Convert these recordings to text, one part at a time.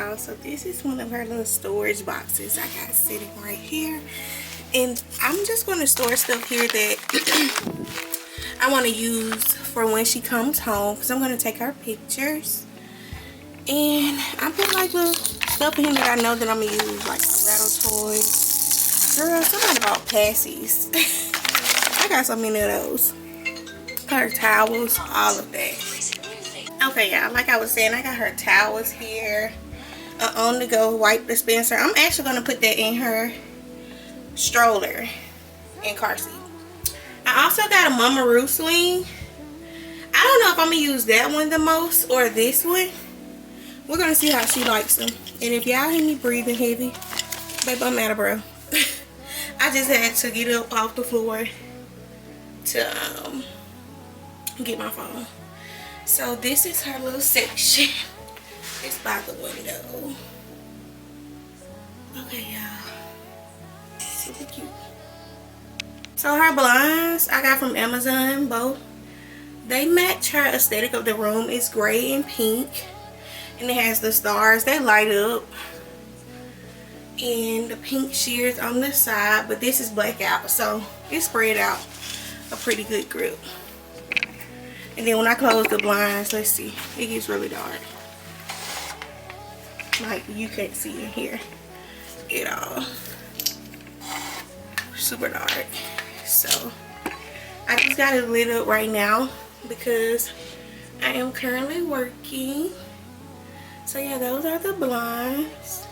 y'all, so this is one of her little storage boxes I got sitting right here, and I'm just going to store stuff here that I want to use for when she comes home, because I'm going to take her pictures. And I put like little stuff in here that I know that I'm going to use, like rattle toys. Girl, something about passies. I got so many of those. Her towels, all of that. Okay, y'all, like I was saying, I got her towels here. On-the-go wipe dispenser. I'm actually going to put that in her stroller and car seat. I also got a Mama swing. I don't know if I'm going to use that one the most or this one. We're going to see how she likes them. And if y'all hear me breathing heavy, babe, I'm out of breath. I just had to get up off the floor to get my phone. So this is her little section. It's by the window. Okay, y'all. Super cute. So her blinds I got from Amazon, both. They match her aesthetic of the room. It's gray and pink. And it has the stars that light up. And the pink shears on the side. But this is black out. So it spread out a pretty good grip. And then when I close the blinds, let's see, it gets really dark. Like you can't see in here at all. Super dark. So I just got it lit up right now because I am currently working. So yeah, those are the blinds.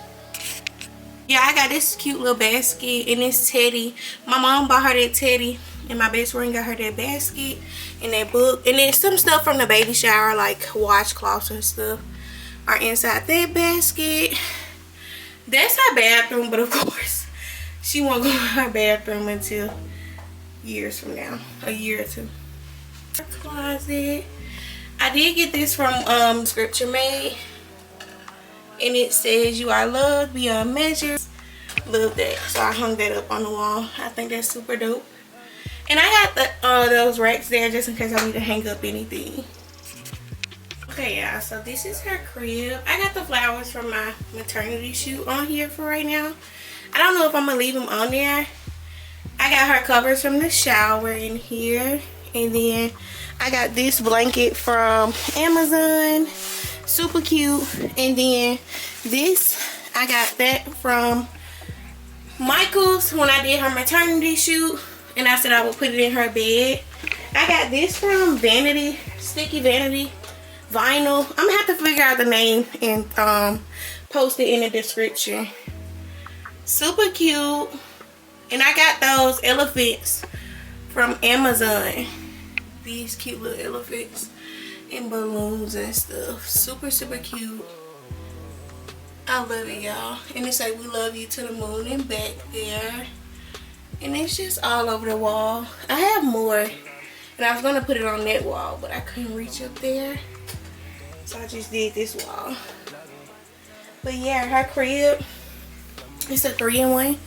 Yeah, I got this cute little basket and it's teddy. My mom bought her that teddy. And my best friend got her that basket and that book. And then some stuff from the baby shower, like washcloths and stuff, are inside that basket. That's her bathroom, but of course, she won't go to her bathroom until years from now. A year or two. Her closet. I did get this from Scripture Made. And it says, "You are loved beyond measure." Love that. So I hung that up on the wall. I think that's super dope. And I got those racks there just in case I need to hang up anything. Okay, y'all, so this is her crib. I got the flowers from my maternity shoot on here for right now. I don't know if I'm going to leave them on there. I got her covers from the shower in here. And then I got this blanket from Amazon. Super cute. And then this, I got that from Michael's when I did her maternity shoot. And I said I would put it in her bed. I got this from Vanity, Sticky Vanity Vinyl. I'm going to have to figure out the name and post it in the description. Super cute. And I got those elephants from Amazon. These cute little elephants and balloons and stuff. Super, super cute. I love it, y'all. And it say, "We love you to the moon and back" there. And it's just all over the wall. I have more. And I was going to put it on that wall, but I couldn't reach up there. So I just did this wall. But yeah, her crib, it's a 3-in-1.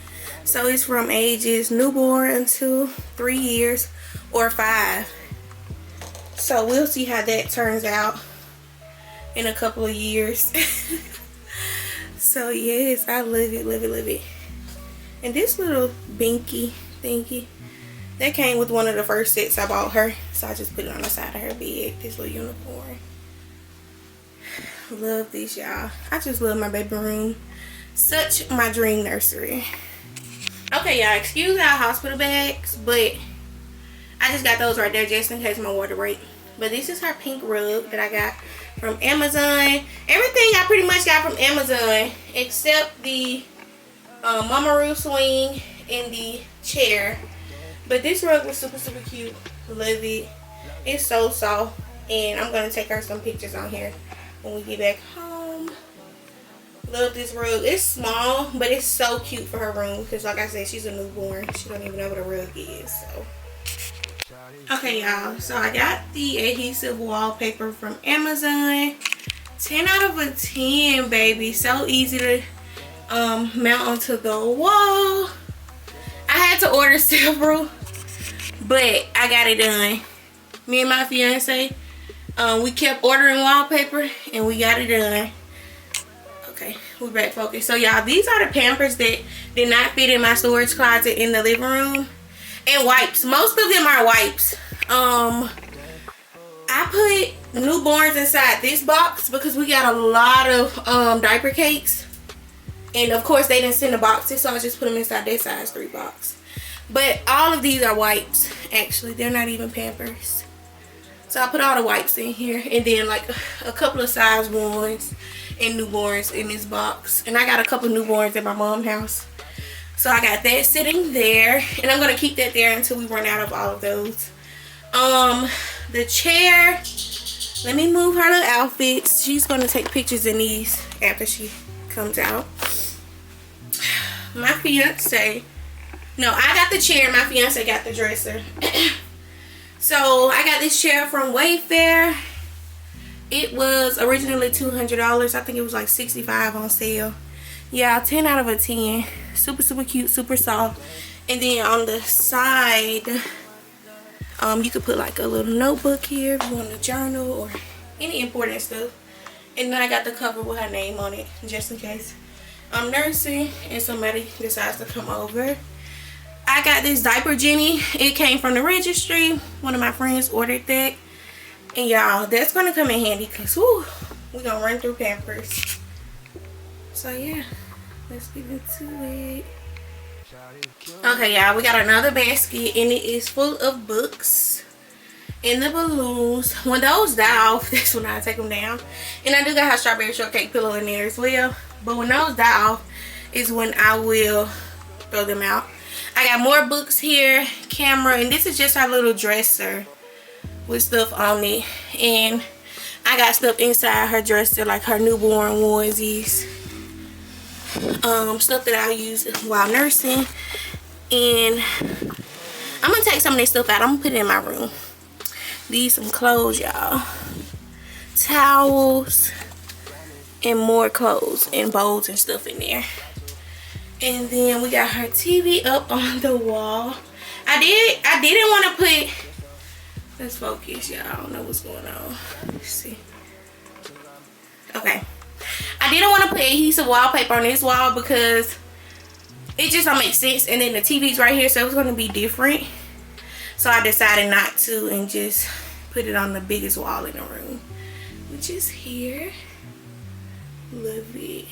So it's from ages newborn until 3 years or 5. So we'll see how that turns out in a couple of years. So yes, I love it, love it, love it. And this little binky thingy, that came with one of the first sets I bought her. So I just put it on the side of her bed, this little unicorn. Love this, y'all. I just love my baby room. Such my dream nursery. Okay, y'all, excuse our hospital bags, but I just got those right there just in case my water break. But this is her pink rug that I got from Amazon. Everything I pretty much got from Amazon except the Mama swing and the chair. But this rug was super, super cute. Love it. It's so soft. And I'm going to take her some pictures on here when we get back home. Love this rug. It's small, but it's so cute for her room. Because like I said, she's a newborn. She don't even know what a rug is. So, okay, y'all. So I got the adhesive wallpaper from Amazon. 10 out of a 10, baby. So easy to mount onto the wall. I had to order several, but I got it done. Me and my fiance, we kept ordering wallpaper and we got it done. Okay, we're back focused. So y'all, these are the Pampers that did not fit in my storage closet in the living room. And wipes. Most of them are wipes. I put newborns inside this box because we got a lot of diaper cakes. And of course they didn't send the boxes, so I just put them inside that size 3 box. But all of these are wipes. Actually, they're not even Pampers. So I put all the wipes in here, and then like a couple of size 1s and newborns in this box. And I got a couple newborns at my mom's house. So I got that sitting there, and I'm going to keep that there until we run out of all of those. The chair, let me move her little outfits. She's going to take pictures in these after she comes out. My fiance, no, I got the chair, my fiance got the dresser. So I got this chair from Wayfair. It was originally $200. I think it was like $65 on sale. Yeah, 10 out of a 10. Super, super cute, super soft. And then on the side, you could put like a little notebook here if you want to journal or any important stuff. And then I got the cover with her name on it, just in case I'm nursing and somebody decides to come over. I got this diaper Jenny. It came from the registry. One of my friends ordered that. And y'all, that's going to come in handy because we're going to run through Pampers. So yeah, let's get into it. Okay, y'all, we got another basket and it is full of books and the balloons. When those die off, that's when I take them down. And I do got her strawberry shortcake pillow in there as well. But when those die off is when I will throw them out. I got more books here, camera, and this is just our little dresser with stuff on it. And I got stuff inside her dresser, like her newborn onesies. Stuff that I use while nursing. And I'm gonna take some of this stuff out. I'm gonna put it in my room. These some clothes, y'all. Towels and more clothes and bowls and stuff in there. And then we got her TV up on the wall. I didn't want to put, let's focus, y'all. I don't know what's going on. Let's see. Okay. I didn't want to put adhesive wallpaper on this wall because it just don't make sense. And then the TV's right here, so it was going to be different. So I decided not to and just put it on the biggest wall in the room, which is here. Love it.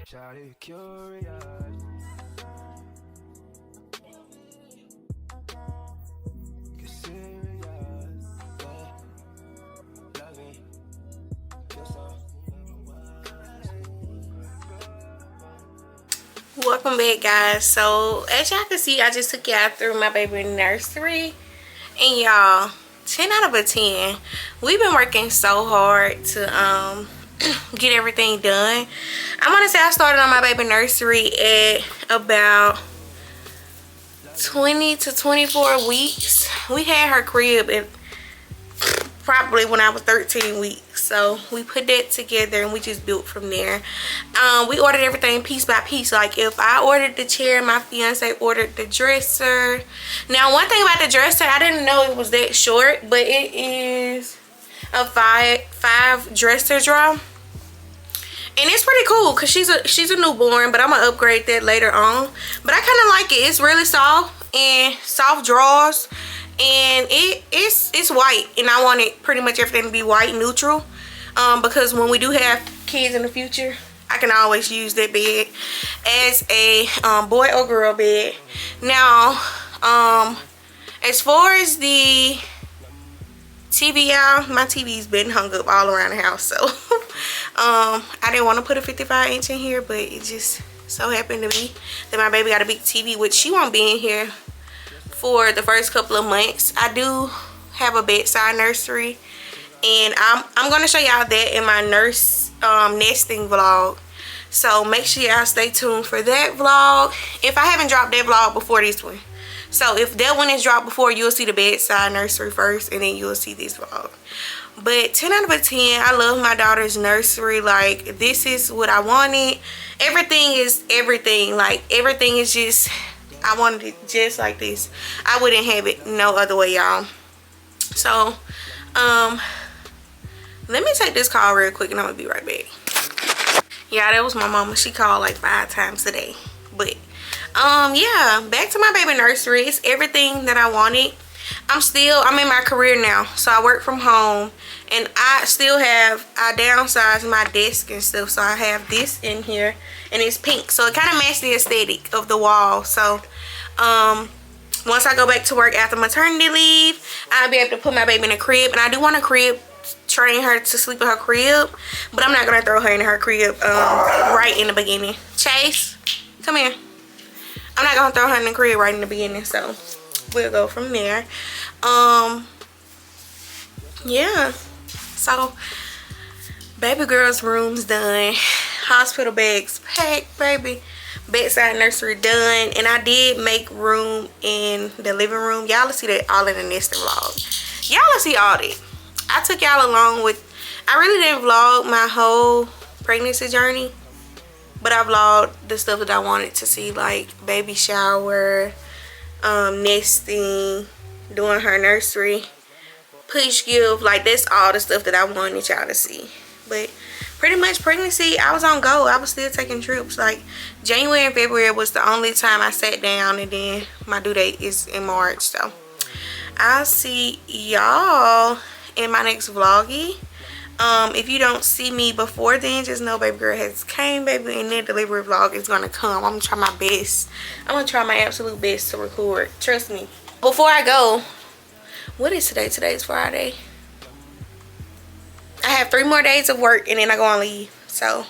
Shawty curious. Get serious. Loving yourself. Welcome back, guys. So as y'all can see, I just took y'all through my baby nursery, and y'all, 10 out of a 10. We've been working so hard to get everything done. I want to say I started on my baby nursery at about 20 to 24 weeks. We had her crib at probably when I was 13 weeks. So we put that together and we just built from there. We ordered everything piece by piece. Like if I ordered the chair, my fiance ordered the dresser. Now one thing about the dresser, I didn't know it was that short, but it is a five dresser drawer. And it's pretty cool because she's a newborn, but I'm gonna upgrade that later on. But I kind of like it. It's really soft and soft drawers, and it's white, and I want it pretty much everything to be white neutral, because when we do have kids in the future, I can always use that bed as a boy or girl bed. Now, as far as the TV, y'all, my TV's been hung up all around the house, so I didn't want to put a 55-inch in here, but it just so happened to be that my baby got a big TV, which she won't be in here for the first couple of months. I do have a bedside nursery, and I'm gonna show y'all that in my nesting vlog. So make sure y'all stay tuned for that vlog. If I haven't dropped that vlog before this one, so if that one is dropped before, you'll see the bedside nursery first, and then you'll see this vlog. But 10 out of 10, I love my daughter's nursery. Like, this is what I wanted. Everything is everything. Like, everything is just, I wanted it just like this. I wouldn't have it no other way, y'all. So let me take this call real quick, and I'm gonna be right back. Yeah, that was my mama. She called like 5 times a day. But yeah, back to my baby nursery. It's everything that I wanted. I'm in my career now, so I work from home, and I downsized my desk and stuff, so I have this in here, and it's pink, so it kind of matches the aesthetic of the wall. So once I go back to work after maternity leave, I'll be able to put my baby in a crib, and I do want to train her to sleep in her crib, but I'm not gonna throw her in her crib right in the beginning. Chase, come here. I'm not gonna throw her in the crib right in the beginning, so we'll go from there. Yeah, so baby girl's room's done, hospital bags packed, baby, bedside nursery done, and I did make room in the living room. Y'all will see that all in the nesting vlog. Y'all will see all that. I took y'all along with, I really didn't vlog my whole pregnancy journey, but I vlogged the stuff that I wanted to see, like baby shower, nesting, doing her nursery, push give. Like, that's all the stuff that I wanted y'all to see. But pretty much pregnancy, I was on go. I was still taking trips. Like, January and February was the only time I sat down, and then my due date is in March. So I'll see y'all in my next vloggy. If you don't see me before then, just know baby girl has came, baby, and that delivery vlog is gonna come. I'm gonna try my best. I'm gonna try my absolute best to record, trust me. Before I go, what is today? Today's Friday. I have 3 more days of work, and then I go on leave. So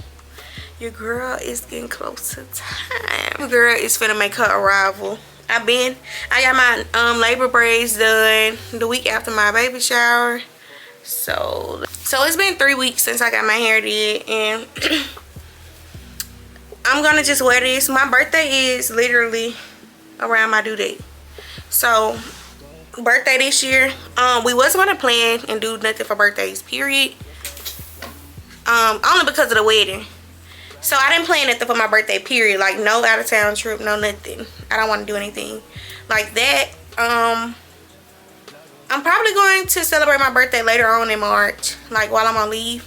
your girl is getting close to time. Your girl is finna make her arrival. I got my labor braids done the week after my baby shower. So it's been 3 weeks since I got my hair did, and I'm gonna just wear this. My birthday is literally around my due date. So birthday this year, we wasn't gonna plan and do nothing for birthdays, period. Only because of the wedding. So I didn't plan nothing for my birthday, period. Like, no out of town trip, no nothing. I don't want to do anything like that. I'm probably going to celebrate my birthday later on in March, like while I'm on leave.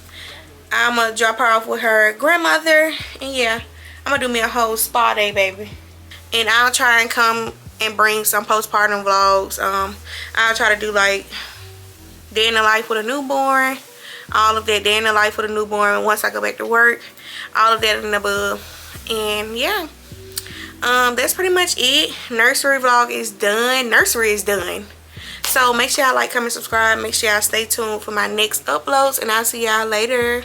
I'm gonna drop her off with her grandmother, and yeah, I'm gonna do me a whole spa day, baby. And I'll try and come and bring some postpartum vlogs. I'll try to do like day in the life with a newborn, all of that, day in the life with a newborn once I go back to work, all of that and above. And yeah, that's pretty much it. Nursery vlog is done. Nursery is done. So make sure y'all like, comment, subscribe. Make sure y'all stay tuned for my next uploads, and I'll see y'all later.